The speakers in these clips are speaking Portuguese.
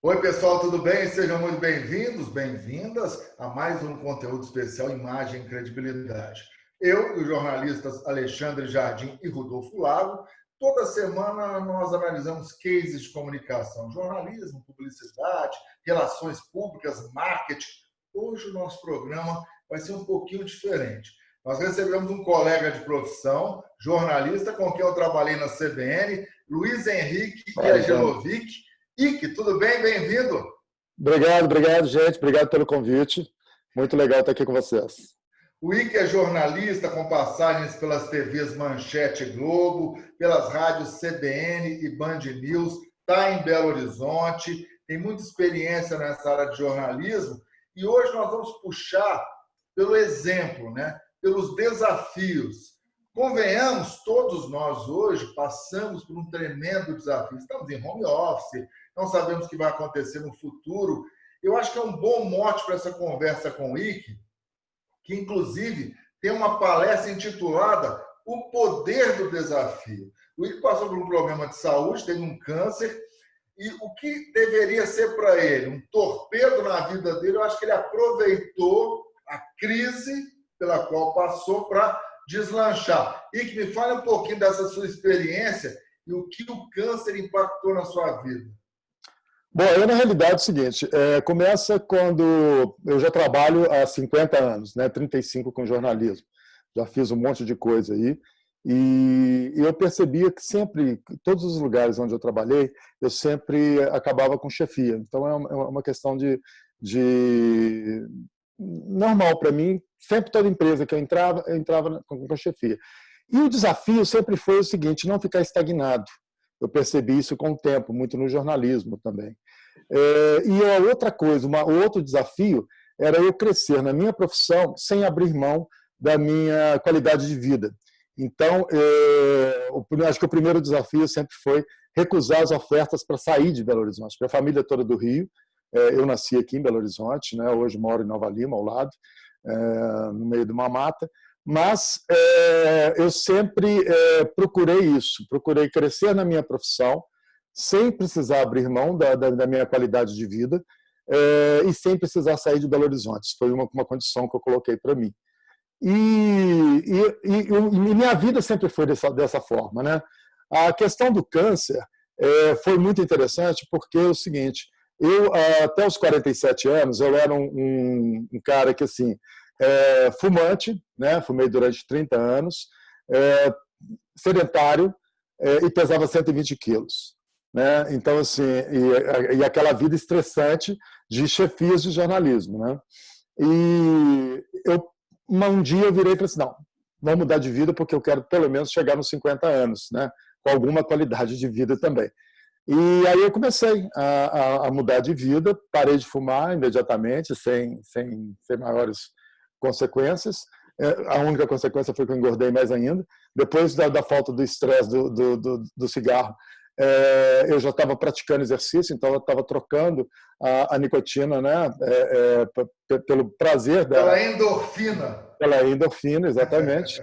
Oi, pessoal, tudo bem? Sejam muito bem-vindos, bem-vindas a mais um conteúdo especial Imagem e Credibilidade. Eu e os jornalistas Alexandre Jardim e Rodolfo Lago, toda semana nós analisamos cases de comunicação, jornalismo, publicidade, relações públicas, marketing. Hoje o nosso programa vai ser um pouquinho diferente. Nós recebemos um colega de profissão, jornalista, com quem eu trabalhei na CBN, Luiz Henrique Iagelovic. Ike, tudo bem? Bem-vindo. Obrigado, gente. Obrigado pelo convite. Muito legal estar aqui com vocês. O Ike é jornalista com passagens pelas TVs Manchete e Globo, pelas rádios CBN e Band News, está em Belo Horizonte, tem muita experiência nessa área de jornalismo e hoje nós vamos puxar pelo exemplo, né? Pelos desafios. Convenhamos, todos nós hoje passamos por um tremendo desafio. Estamos em home office, não sabemos o que vai acontecer no futuro. Eu acho que é um bom mote para essa conversa com o Ike, que inclusive tem uma palestra intitulada O Poder do Desafio. O Ike passou por um problema de saúde, teve um câncer, e o que deveria ser para ele um torpedo na vida dele, eu acho que ele aproveitou a crise pela qual passou para deslanchar. Ike, me fale um pouquinho dessa sua experiência e o que o câncer impactou na sua vida. Bom, eu, na realidade, é o seguinte, começa quando eu já trabalho há 50 anos, né, 35 com jornalismo. Já fiz um monte de coisa aí. E eu percebia que sempre, em todos os lugares onde eu trabalhei, eu sempre acabava com chefia. Então, é uma questão de normal para mim. Sempre toda empresa que eu entrava com chefia. E o desafio sempre foi o seguinte, não ficar estagnado. Eu percebi isso com o tempo, muito no jornalismo também. E a outra coisa, o outro desafio era eu crescer na minha profissão sem abrir mão da minha qualidade de vida. Então, acho que o primeiro desafio sempre foi recusar as ofertas para sair de Belo Horizonte. Minha família toda do Rio, eu nasci aqui em Belo Horizonte, né? Hoje moro em Nova Lima, ao lado, no meio de uma mata, mas eu sempre procurei isso, procurei crescer na minha profissão, sem precisar abrir mão da minha qualidade de vida e sem precisar sair de Belo Horizonte. Isso foi uma condição que eu coloquei para mim. E minha vida sempre foi dessa forma, né? A questão do câncer foi muito interessante porque é o seguinte, eu até os 47 anos eu era um cara que assim fumante, né? Fumei durante 30 anos, sedentário e pesava 120 quilos. Né? Então, assim, e aquela vida estressante de chefias de jornalismo. Né? E um dia eu virei e falei assim, não, vou mudar de vida porque eu quero pelo menos chegar nos 50 anos, né? Com alguma qualidade de vida também. E aí eu comecei a mudar de vida, parei de fumar imediatamente, sem maiores consequências. A única consequência foi que eu engordei mais ainda. Depois da falta do estresse do cigarro, eu já estava praticando exercício, então eu estava trocando a nicotina, né, pelo prazer dela. Pela endorfina. Pela endorfina, exatamente.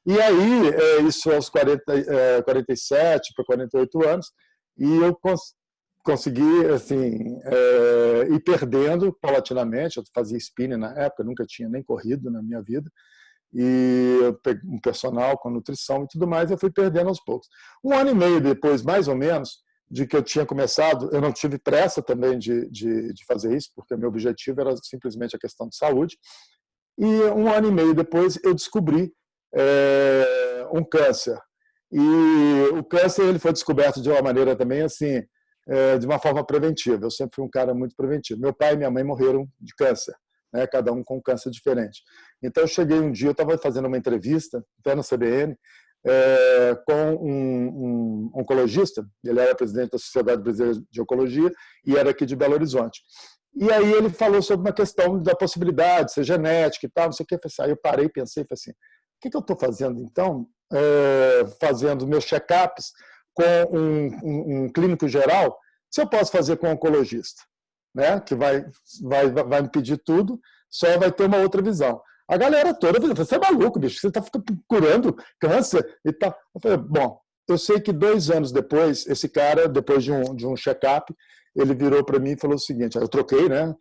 E aí, isso aos 47 para 48 anos, e eu consegui assim, ir perdendo paulatinamente. Eu fazia spinning na época, nunca tinha nem corrido na minha vida. E eu peguei um personal com nutrição e tudo mais, eu fui perdendo aos poucos. 1 ano e meio depois, mais ou menos, de que eu tinha começado, eu não tive pressa também de fazer isso, porque o meu objetivo era simplesmente a questão de saúde. E 1 ano e meio depois eu descobri um câncer. E o câncer ele foi descoberto de uma maneira também assim, de uma forma preventiva. Eu sempre fui um cara muito preventivo. Meu pai e minha mãe morreram de câncer, né? Cada um com um câncer diferente. Então eu cheguei um dia, eu estava fazendo uma entrevista até na CBN com um oncologista. Ele era presidente da Sociedade Brasileira de Oncologia e era aqui de Belo Horizonte. E aí ele falou sobre uma questão da possibilidade de ser genética e tal, não sei o que. Aí eu parei e pensei, falei assim, o que eu estou fazendo então? Fazendo meus check-ups com um clínico geral, se eu posso fazer com um oncologista, né? Que vai me pedir tudo, só vai ter uma outra visão. A galera toda falou, você é maluco, bicho, você está curando câncer e tal. Eu falei, bom, eu sei que 2 anos depois, esse cara, depois de um check-up, ele virou para mim e falou o seguinte, eu troquei, né?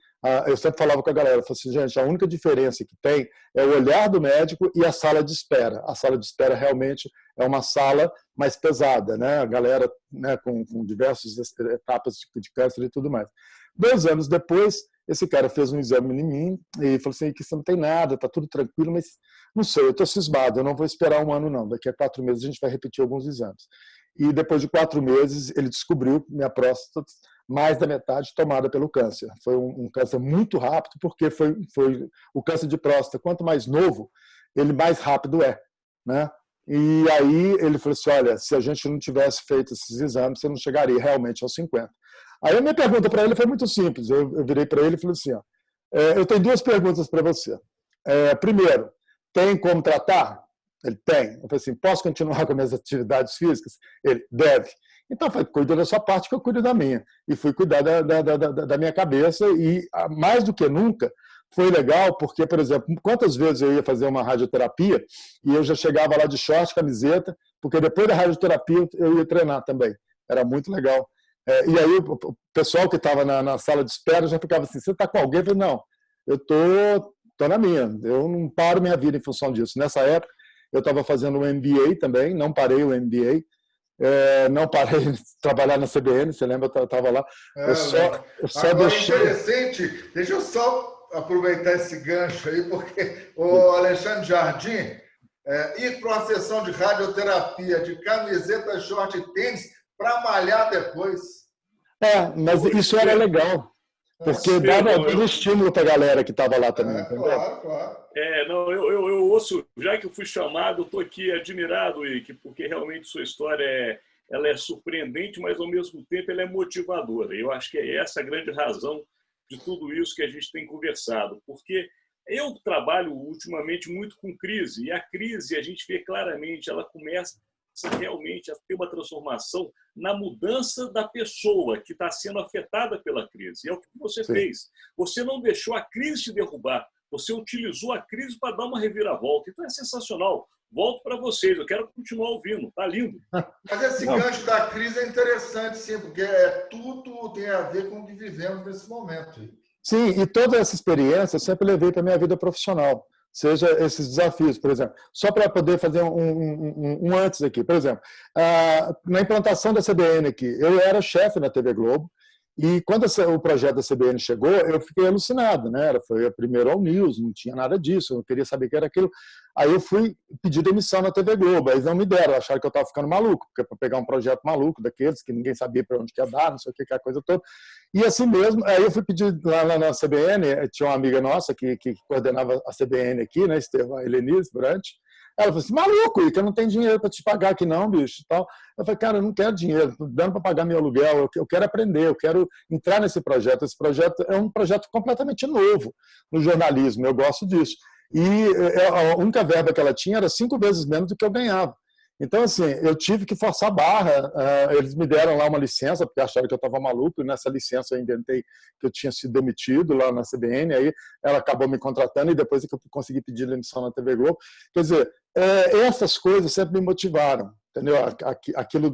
Eu sempre falava com a galera, eu falei assim, gente, a única diferença que tem é o olhar do médico e a sala de espera. A sala de espera realmente é uma sala mais pesada, né? A galera, né, com diversas etapas de câncer e tudo mais. 2 anos depois, esse cara fez um exame em mim e falou assim, que você não tem nada, tá tudo tranquilo, mas não sei, eu estou cismado, eu não vou esperar 1 ano não, daqui a 4 meses a gente vai repetir alguns exames. E depois de 4 meses, ele descobriu que minha próstata, mais da metade, tomada pelo câncer. Foi um câncer muito rápido, porque foi o câncer de próstata, quanto mais novo, ele mais rápido é, né? E aí ele falou assim, olha, se a gente não tivesse feito esses exames, você não chegaria realmente aos 50. Aí a minha pergunta para ele foi muito simples. Eu virei para ele e falei assim, ó, eu tenho 2 perguntas para você. Primeiro, tem como tratar? Ele tem. Eu falei assim, posso continuar com minhas atividades físicas? Ele, deve. Então, eu falei, cuida da sua parte que eu cuido da minha. E fui cuidar da minha cabeça e, mais do que nunca, foi legal porque, por exemplo, quantas vezes eu ia fazer uma radioterapia e eu já chegava lá de short, camiseta, porque depois da radioterapia eu ia treinar também. Era muito legal. E aí o pessoal que estava na sala de espera já ficava assim, você está com alguém? Eu falei, não, eu estou na minha, eu não paro minha vida em função disso. Nessa época, eu estava fazendo um MBA também, não parei o MBA, não parei de trabalhar na CBN, você lembra, eu estava lá. Eu só agora, deixei... interessante, deixa eu só aproveitar esse gancho aí, porque o Alexandre Jardim ir para uma sessão de radioterapia de camiseta, short e tênis para malhar depois. Mas isso era legal. Porque dava todo estímulo para a galera que estava lá também. Claro, claro. Não, eu ouço, já que eu fui chamado, eu estou aqui admirado, Ike, porque realmente sua história ela é surpreendente, mas ao mesmo tempo ela é motivadora. Eu acho que é essa a grande razão de tudo isso que a gente tem conversado, porque eu trabalho ultimamente muito com crise, e a crise, a gente vê claramente, ela começa realmente a ter uma transformação na mudança da pessoa que está sendo afetada pela crise. E é o que você fez. Você não deixou a crise te derrubar, você utilizou a crise para dar uma reviravolta. Então é sensacional. Volto para vocês, eu quero continuar ouvindo, tá lindo. Mas esse gancho da crise é interessante, sim, porque tudo tem a ver com o que vivemos nesse momento. Sim, e toda essa experiência eu sempre levei para a minha vida profissional. Seja esses desafios, por exemplo, só para poder fazer um antes aqui. Por exemplo, na implantação da CBN aqui, eu era chefe na TV Globo, e quando o projeto da CBN chegou, eu fiquei alucinado, né? Foi a primeira All News, não tinha nada disso, eu não queria saber o que era aquilo. Aí eu fui pedir demissão na TV Globo, aí eles não me deram, acharam que eu estava ficando maluco, porque para pegar um projeto maluco daqueles, que ninguém sabia para onde ia dar, não sei o que, aquela coisa toda. E assim mesmo, aí eu fui pedir lá na CBN, tinha uma amiga nossa que coordenava a CBN aqui, né, a Helenise Brant. Ela falou assim, maluco, Ica, eu não tenho dinheiro para te pagar aqui não, bicho. Tal. Eu falei, cara, eu não quero dinheiro, dando para pagar meu aluguel, eu quero aprender, eu quero entrar nesse projeto. Esse projeto é um projeto completamente novo no jornalismo, eu gosto disso. E a única verba que ela tinha era 5 vezes menos do que eu ganhava. Então, assim, eu tive que forçar a barra. Eles me deram lá uma licença, porque acharam que eu estava maluco, e nessa licença eu inventei que eu tinha sido demitido lá na CBN, aí ela acabou me contratando, e depois é que eu consegui pedir demissão na TV Globo. Quer dizer, essas coisas sempre me motivaram, entendeu?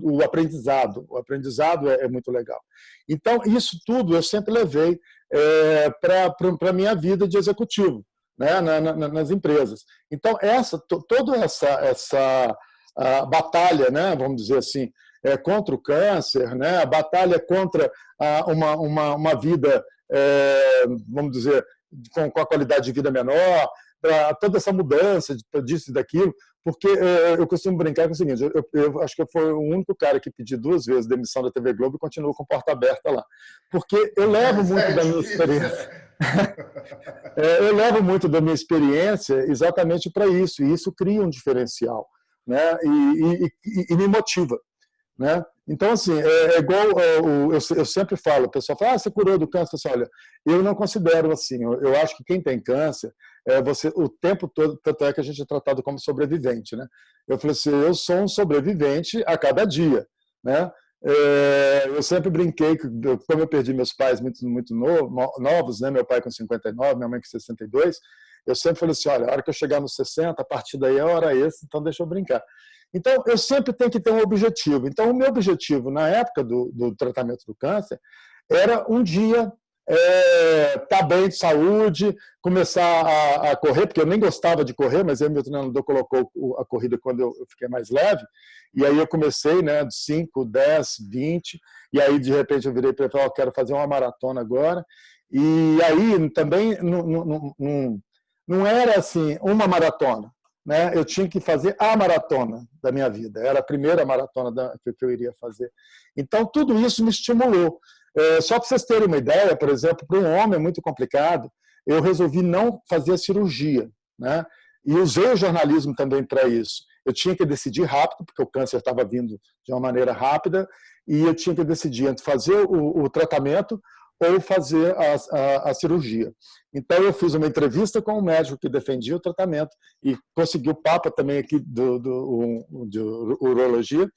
O aprendizado é muito legal. Então, isso tudo eu sempre levei para a minha vida de executivo, né, nas empresas. Então, toda essa batalha, né, vamos dizer assim, contra o câncer, né, a batalha contra uma vida, vamos dizer, com a qualidade de vida menor, para toda essa mudança disso e daquilo, porque eu costumo brincar com o seguinte, eu acho que eu fui o único cara que pedi 2 vezes demissão da TV Globo e continuo com porta aberta lá, porque eu levo muito da minha experiência. Eu levo muito da minha experiência exatamente para isso, e isso cria um diferencial, né? E me motiva, né? Então, assim, igual eu sempre falo, o pessoal fala, você curou do câncer? Assim, olha, eu não considero assim, eu acho que quem tem câncer, você o tempo todo, tanto é que a gente é tratado como sobrevivente, né? Eu falei assim, eu sou um sobrevivente a cada dia, né? Eu sempre brinquei que, como eu perdi meus pais muito novos, né? Meu pai com 59, minha mãe com 62, eu sempre falei assim, olha, a hora que eu chegar nos 60, a partir daí é hora extra, então deixa eu brincar. Então, eu sempre tenho que ter um objetivo. Então, o meu objetivo, na época do tratamento do câncer, era um dia estar bem de saúde, começar a correr, porque eu nem gostava de correr, mas aí meu treinador colocou a corrida quando eu fiquei mais leve, e aí eu comecei, né, de 5, 10, 20, e aí de repente eu virei para ele e falei, quero fazer uma maratona agora, e aí também não era assim uma maratona, né? Eu tinha que fazer a maratona da minha vida, era a primeira maratona que eu iria fazer. Então tudo isso me estimulou. Só para vocês terem uma ideia, por exemplo, para um homem é muito complicado, eu resolvi não fazer a cirurgia, né? E usei o jornalismo também para isso. Eu tinha que decidir rápido, porque o câncer estava vindo de uma maneira rápida, e eu tinha que decidir entre fazer o tratamento ou fazer a cirurgia. Então, eu fiz uma entrevista com um médico que defendia o tratamento e consegui o Papa também aqui de urologia,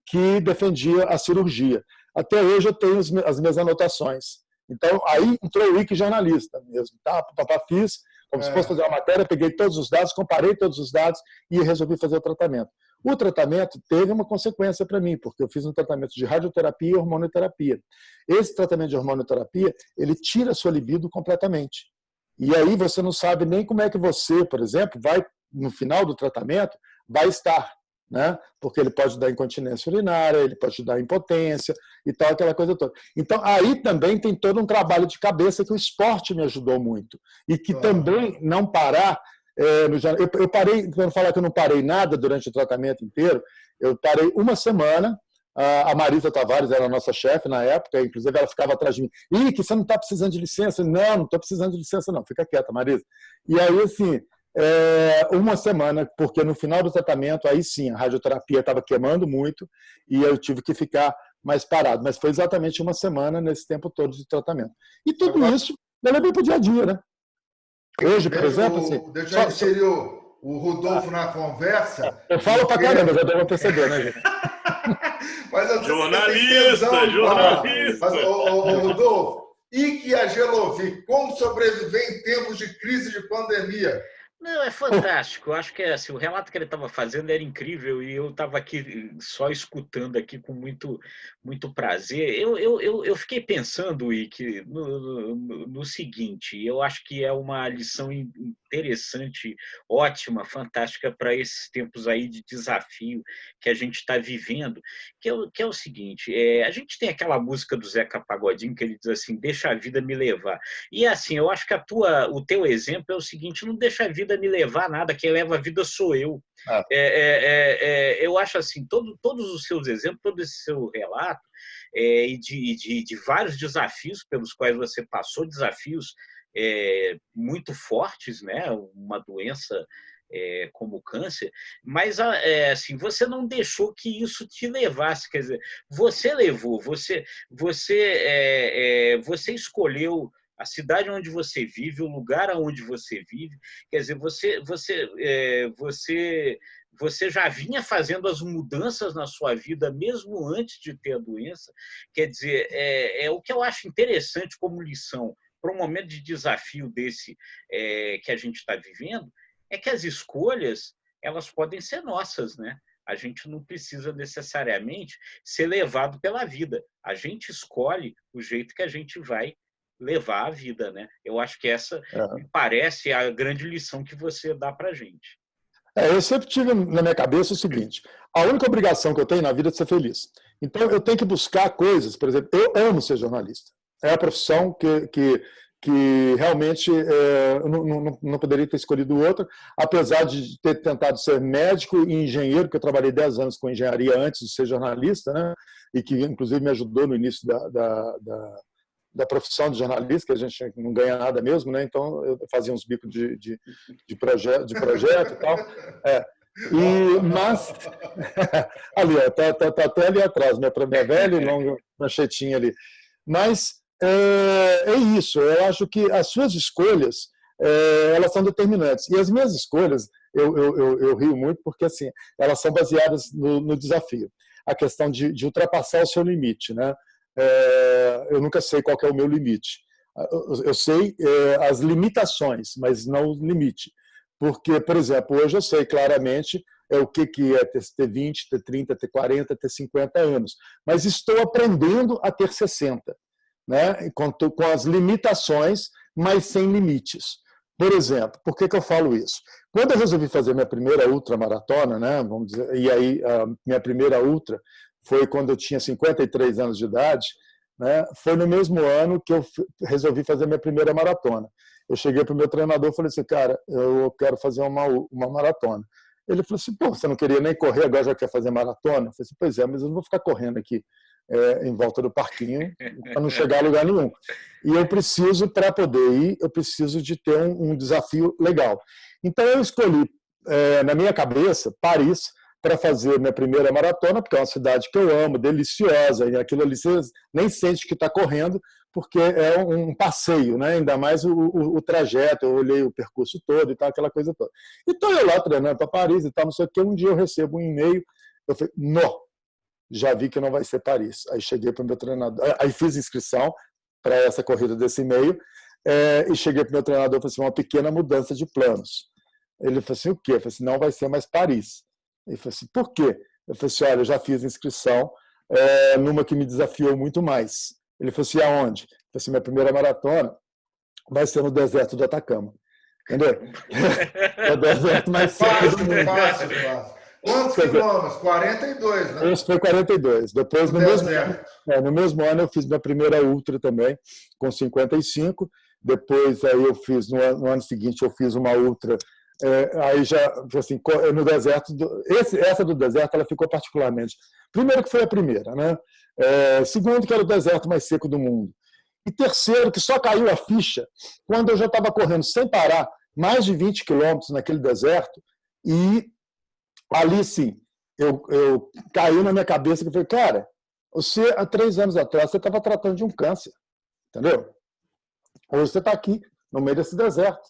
que defendia a cirurgia. Até hoje eu tenho as minhas anotações. Então, aí entrou o wiki jornalista mesmo. Tá? Fiz, como se fosse fazer uma matéria, peguei todos os dados, comparei todos os dados e resolvi fazer o tratamento. O tratamento teve uma consequência para mim, porque eu fiz um tratamento de radioterapia e hormonioterapia. Esse tratamento de hormonioterapia, ele tira a sua libido completamente. E aí você não sabe nem como é que você, por exemplo, vai, no final do tratamento, vai estar. Né? Porque ele pode dar incontinência urinária, ele pode dar impotência e tal, aquela coisa toda. Então, aí também tem todo um trabalho de cabeça que o esporte me ajudou muito. E que também não parar... eu parei, quando falar que eu não parei nada durante o tratamento inteiro, eu parei uma semana. A Marisa Tavares era a nossa chefe na época, inclusive ela ficava atrás de mim. Que você não está precisando de licença? Não estou precisando de licença, não. Fica quieta, Marisa. E aí, assim... uma semana, porque no final do tratamento, aí sim, a radioterapia estava queimando muito e eu tive que ficar mais parado. Mas foi exatamente uma semana nesse tempo todo de tratamento. E tudo isso eu levei para o dia a dia, né? Hoje, por exemplo... Assim, deixa eu inserir o Rodolfo na conversa. Eu falo para caramba, já deu para perceber, né, gente? Mas jornalista! Mas, Rodolfo, Ike Agelovic, como sobreviver em tempos de crise de pandemia? Não, é fantástico. Eu acho que assim, o relato que ele estava fazendo era incrível e eu estava aqui só escutando aqui com muito prazer. Eu fiquei pensando, Ike, no seguinte, eu acho que é uma lição interessante, ótima, fantástica para esses tempos aí de desafio que a gente está vivendo, que é o seguinte, a gente tem aquela música do Zeca Pagodinho que ele diz assim, deixa a vida me levar. E assim, eu acho que o teu exemplo é o seguinte, não deixa a vida me levar nada, quem leva a vida sou eu. Eu acho assim, todos os seus exemplos, todo esse seu relato, e de vários desafios pelos quais você passou, desafios muito fortes, né? Uma doença como o câncer, mas assim, você não deixou que isso te levasse, quer dizer, você levou, você escolheu a cidade onde você vive, o lugar onde você vive, quer dizer, você já vinha fazendo as mudanças na sua vida mesmo antes de ter a doença, quer dizer, o que eu acho interessante como lição para um momento de desafio desse que a gente está vivendo, é que as escolhas elas podem ser nossas, né? A gente não precisa necessariamente ser levado pela vida. A gente escolhe o jeito que a gente vai levar a vida, né? Eu acho que essa me parece a grande lição que você dá para a gente. Eu sempre tive na minha cabeça o seguinte, a única obrigação que eu tenho na vida é de ser feliz. Então, eu tenho que buscar coisas, por exemplo, eu amo ser jornalista. É a profissão que realmente não poderia ter escolhido outra, apesar de ter tentado ser médico e engenheiro, porque eu trabalhei 10 anos com engenharia antes de ser jornalista, né? E que, inclusive, me ajudou no início da profissão de jornalista, que a gente não ganha nada mesmo, né? Então, eu fazia uns bicos de projeto e tal. Mas, ali, tá até ali atrás, minha velha e longa manchetinha ali. Mas é isso, eu acho que as suas escolhas, elas são determinantes. E as minhas escolhas, eu rio muito porque assim, elas são baseadas no desafio. A questão de ultrapassar o seu limite, né? Eu nunca sei qual que é o meu limite. Eu sei as limitações, mas não o limite. Porque, por exemplo, hoje eu sei claramente o que é ter 20, ter 30, ter 40, ter 50 anos. Mas estou aprendendo a ter 60. né? Com as limitações, mas sem limites. Por exemplo, por que eu falo isso? Quando eu resolvi fazer minha primeira ultramaratona, né, vamos dizer, e aí a minha primeira ultra foi quando eu tinha 53 anos de idade, né, foi no mesmo ano que eu resolvi fazer minha primeira maratona. Eu cheguei para o meu treinador e falei assim, cara, eu quero fazer uma maratona. Ele falou assim, pô, você não queria nem correr, agora já quer fazer maratona? Eu falei assim, pois é, mas eu não vou ficar correndo aqui em volta do parquinho para não chegar a lugar nenhum. E eu preciso, para poder ir, eu preciso de ter um desafio legal. Então eu escolhi, na minha cabeça, Paris, para fazer minha primeira maratona, porque é uma cidade que eu amo, deliciosa, e aquilo ali você nem sente que está correndo, porque é um passeio, né? Ainda mais o trajeto, eu olhei o percurso todo e tal, aquela coisa toda. Então eu lá treinando para Paris e tal, não sei o que, um dia eu recebo um e-mail, eu falei, não, já vi que não vai ser Paris. Aí cheguei para o meu treinador, aí fiz inscrição para essa corrida desse e-mail, e cheguei para o meu treinador e falei assim, uma pequena mudança de planos. Ele falou assim, o quê? Eu falei assim, não vai ser mais Paris. Ele falou assim, por quê? Eu falei assim, olha, eu já fiz inscrição numa que me desafiou muito mais. Ele falou assim, aonde? Eu falei assim, minha primeira maratona vai ser no deserto do Atacama. Entendeu? É o deserto mais seco do mundo. Fácil. Quantos quilômetros? 42, né? Esse foi 42. Depois, no mesmo ano, eu fiz minha primeira ultra também, com 55. Depois, aí eu fiz, no ano seguinte, eu fiz uma ultra. Aí já, assim, no deserto. Essa do deserto, ela ficou particularmente. Primeiro, que foi a primeira, né? Segundo, que era o deserto mais seco do mundo. E terceiro, que só caiu a ficha quando eu já estava correndo sem parar mais de 20 quilômetros naquele deserto. E ali, sim, eu caiu na minha cabeça que eu falei, cara, você, há 3 anos atrás, você estava tratando de um câncer, entendeu? Hoje você está aqui, no meio desse deserto,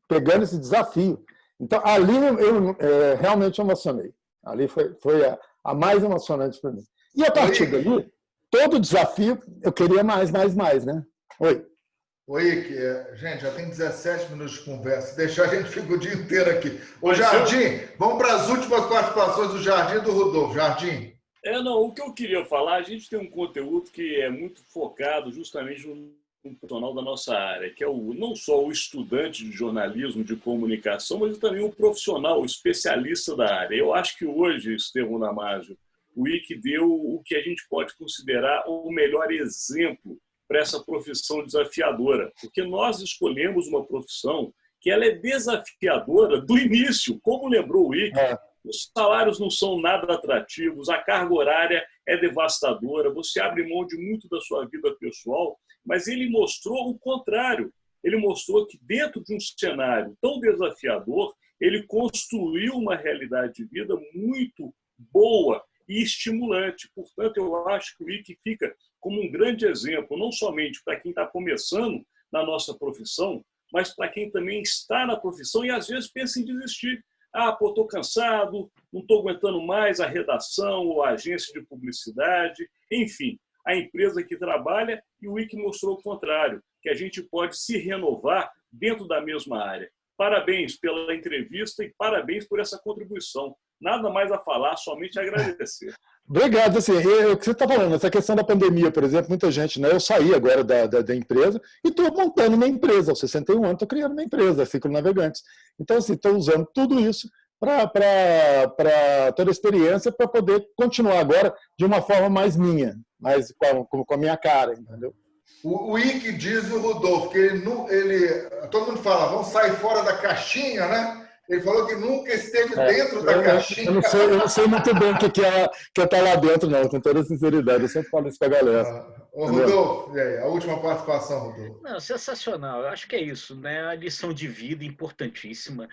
pegando esse desafio. Então, ali eu realmente emocionei. Ali foi a mais emocionante para mim. E a partir dali, todo desafio, eu queria mais, né? Oi. Gente, já tem 17 minutos de conversa. Se deixar, a gente fica o dia inteiro aqui. Ô, Jardim, vamos para as últimas participações do Jardim e do Rodolfo. Jardim. O que eu queria falar, a gente tem um conteúdo que é muito focado justamente no profissional da nossa área, que é não só o estudante de jornalismo, de comunicação, mas também o profissional, o especialista da área. Eu acho que hoje, Estevão Damasio, o IC deu o que a gente pode considerar o melhor exemplo para essa profissão desafiadora, porque nós escolhemos uma profissão que ela é desafiadora do início, como lembrou o IC. Os salários não são nada atrativos, a carga horária é devastadora, você abre mão de muito da sua vida pessoal, mas ele mostrou o contrário. Ele mostrou que dentro de um cenário tão desafiador, ele construiu uma realidade de vida muito boa e estimulante. Portanto, eu acho que o IC fica como um grande exemplo, não somente para quem está começando na nossa profissão, mas para quem também está na profissão e às vezes pensa em desistir. Estou cansado, não estou aguentando mais a redação ou a agência de publicidade, enfim, a empresa que trabalha, e o IC mostrou o contrário, que a gente pode se renovar dentro da mesma área. Parabéns pela entrevista e parabéns por essa contribuição. Nada mais a falar, somente agradecer. Obrigado. Assim, o que você está falando, essa questão da pandemia, por exemplo, muita gente, né? Eu saí agora da empresa e estou montando minha empresa. Aos 61 anos, estou criando uma empresa, Ciclo Navegantes. Então, assim, estou usando tudo isso para toda a experiência, para poder continuar agora de uma forma mais minha, mais com a minha cara, entendeu? O IC diz o Rodolfo que todo mundo fala, vamos sair fora da caixinha, né? Ele falou que nunca esteve dentro da caixinha. Eu não sei muito bem o que é estar lá dentro, não, com toda sinceridade. Eu sempre falo isso para a galera. Rodolfo, e aí, a última participação, Rodolfo. Não, sensacional. Eu acho que é isso, né? A lição de vida importantíssima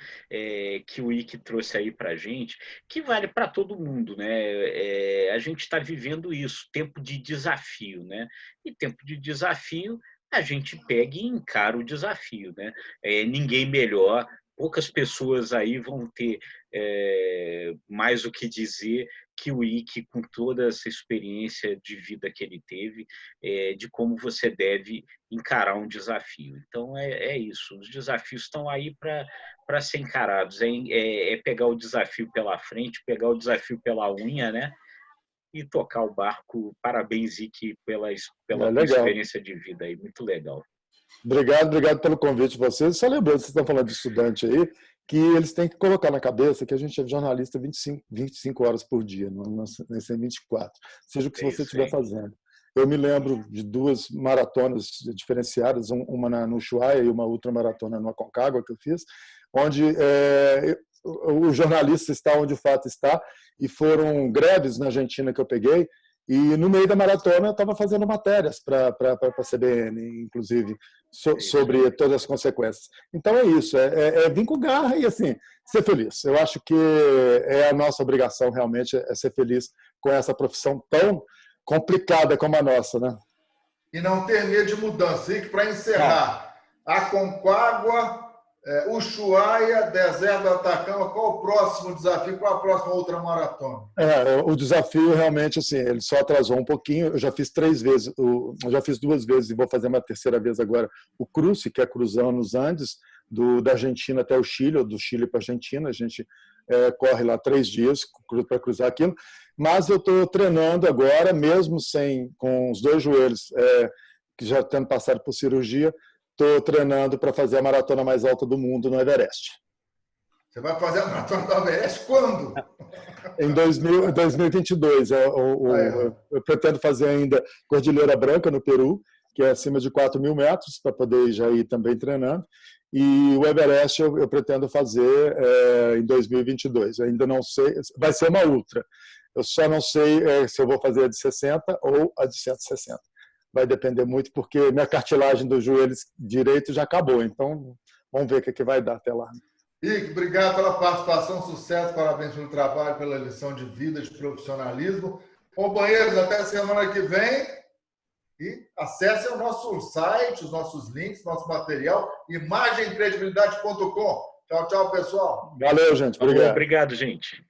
que o IC trouxe aí para a gente, que vale para todo mundo, né? A gente está vivendo isso, tempo de desafio, né? E tempo de desafio, a gente pega e encara o desafio, né? Ninguém melhor. Poucas pessoas aí vão ter mais o que dizer que o IC, com toda essa experiência de vida que ele teve, de como você deve encarar um desafio. Então, é isso. Os desafios estão aí para ser encarados. É pegar o desafio pela frente, pegar o desafio pela unha, né? e tocar o barco. Parabéns, Ike, pela tua Legal. experiência de vida aí, muito legal. Obrigado pelo convite de vocês. Só lembrando, vocês estão falando de estudante aí, que eles têm que colocar na cabeça que a gente é jornalista 25 horas por dia, não é 24, seja o que você estiver fazendo. Eu me lembro de 2 maratonas diferenciadas, uma no Ushuaia e uma outra maratona no Aconcagua que eu fiz, onde o jornalista está onde o fato está, e foram greves na Argentina que eu peguei, e no meio da maratona eu estava fazendo matérias para a CBN, inclusive, sobre todas as consequências. Então é isso, é vir com garra e assim, ser feliz. Eu acho que é a nossa obrigação realmente é ser feliz com essa profissão tão complicada como a nossa, né? E não ter medo de mudança. E para encerrar, Aconcagua, Ushuaia, Deserto do Atacama, qual o próximo desafio? Qual a próxima outra maratona? O desafio realmente, assim, ele só atrasou um pouquinho. Eu já fiz 3 vezes, eu já fiz 2 vezes e vou fazer uma terceira vez agora, o Cruce, que é cruzando os Andes, da Argentina até o Chile, ou do Chile para a Argentina. A gente corre lá 3 dias para cruzar aquilo. Mas eu estou treinando agora, mesmo com os 2 joelhos, que já tendo passado por cirurgia, estou treinando para fazer a maratona mais alta do mundo no Everest. Você vai fazer a maratona do Everest quando? Em 2022. Eu pretendo fazer ainda Cordilheira Branca, no Peru, que é acima de 4.000 metros, para poder já ir também treinando. E o Everest eu pretendo fazer em 2022. Eu ainda não sei, vai ser uma ultra. Eu só não sei se eu vou fazer a de 60 ou a de 160. Vai depender muito, porque minha cartilagem do joelho direito já acabou. Então, vamos ver o que vai dar até lá. Ike, obrigado pela participação, sucesso, parabéns pelo trabalho, pela lição de vida, de profissionalismo. Companheiros, até semana que vem. E acessem o nosso site, os nossos links, nosso material, imagemcredibilidade.com. Tchau, pessoal. Valeu, gente. Obrigado. Obrigado, gente.